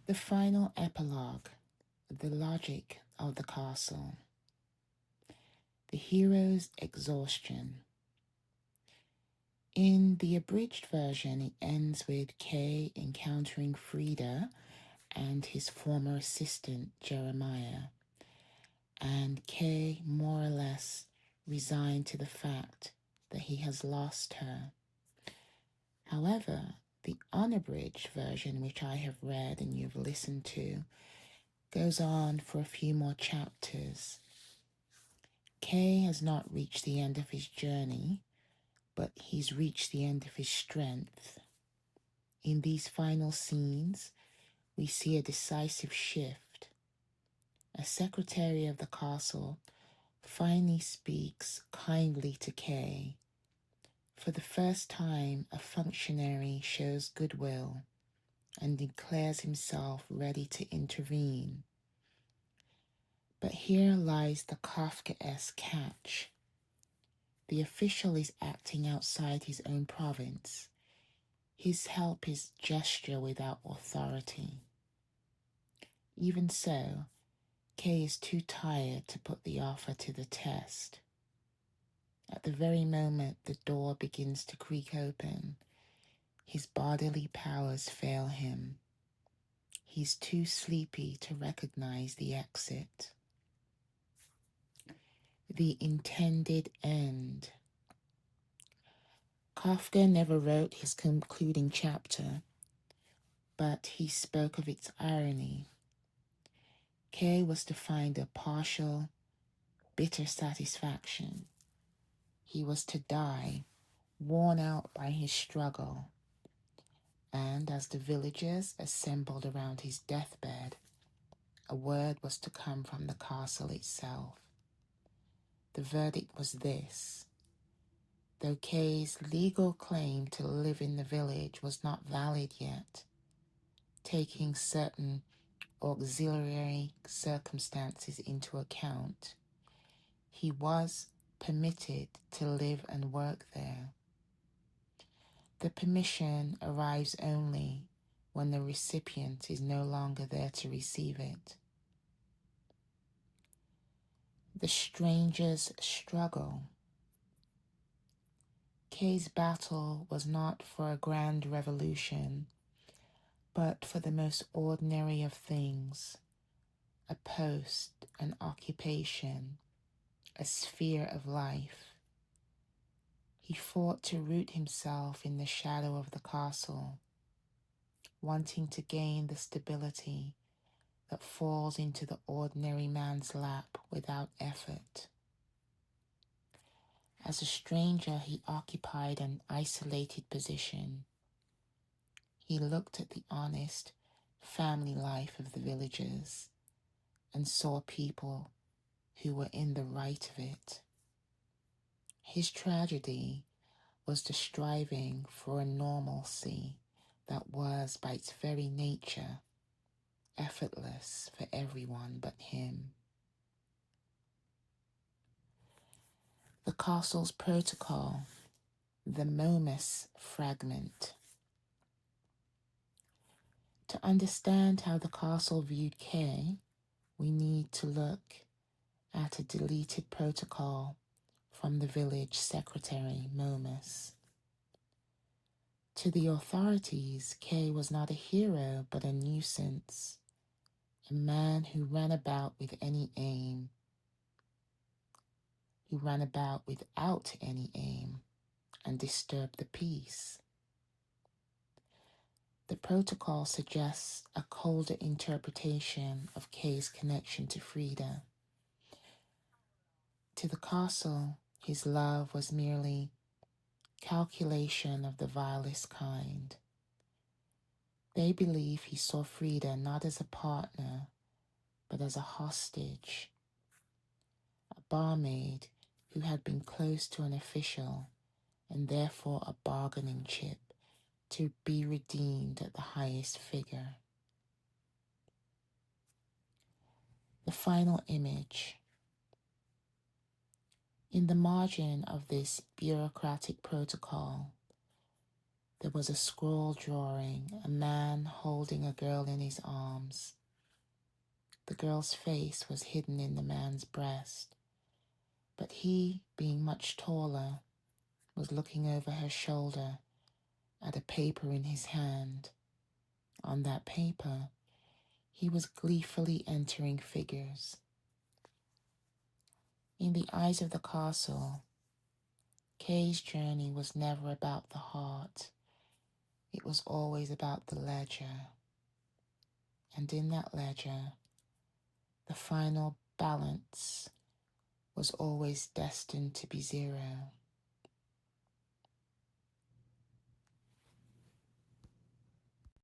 The final epilogue, the logic of the castle. The hero's exhaustion. In the abridged version, it ends with Kay encountering Frida and his former assistant, Jeremiah, and Kay more or less resigned to the fact that he has lost her. However, the unabridged version, which I have read and you've listened to, goes on for a few more chapters. Kay has not reached the end of his journey, but he's reached the end of his strength. In these final scenes, we see a decisive shift. A secretary of the castle finally speaks kindly to Kay. For the first time, a functionary shows goodwill and declares himself ready to intervene. But here lies the Kafkaesque catch. The official is acting outside his own province. His help is gesture without authority. Even so, Kay is too tired to put the offer to the test. At the very moment the door begins to creak open, his bodily powers fail him. He's too sleepy to recognize the exit. The intended end. Kafka never wrote his concluding chapter, but he spoke of its irony. Kay was to find a partial, bitter satisfaction. He was to die, worn out by his struggle. And as the villagers assembled around his deathbed, a word was to come from the castle itself. The verdict was this: though Kay's legal claim to live in the village was not valid yet, taking certain auxiliary circumstances into account, he was permitted to live and work there. The permission arrives only when the recipient is no longer there to receive it. The stranger's struggle. Kay's battle was not for a grand revolution, but for the most ordinary of things, a post, an occupation, a sphere of life. He fought to root himself in the shadow of the castle, wanting to gain the stability that falls into the ordinary man's lap without effort. As a stranger, he occupied an isolated position. He looked at the honest family life of the villagers and saw people who were in the right of it. His tragedy was the striving for a normalcy that was, by its very nature, effortless for everyone but him. The castle's protocol, the Momus fragment. To understand how the castle viewed Kay, we need to look at a deleted protocol from the village secretary, Momus. To the authorities, Kay was not a hero but a nuisance, a man who ran about with any aim, who ran about without any aim and disturbed the peace. The protocol suggests a colder interpretation of Kay's connection to Frida. To the castle, his love was merely calculation of the vilest kind. They believe he saw Frida not as a partner, but as a hostage, a barmaid who had been close to an official and therefore a bargaining chip to be redeemed at the highest figure. The final image. In the margin of this bureaucratic protocol, There was a scroll drawing, a man holding a girl in his arms. The girl's face was hidden in the man's breast, but he, being much taller, was looking over her shoulder at a paper in his hand. On that paper, he was gleefully entering figures. In the eyes of the castle, Kay's journey was never about the heart. It was always about the ledger. And in that ledger, the final balance was always destined to be zero.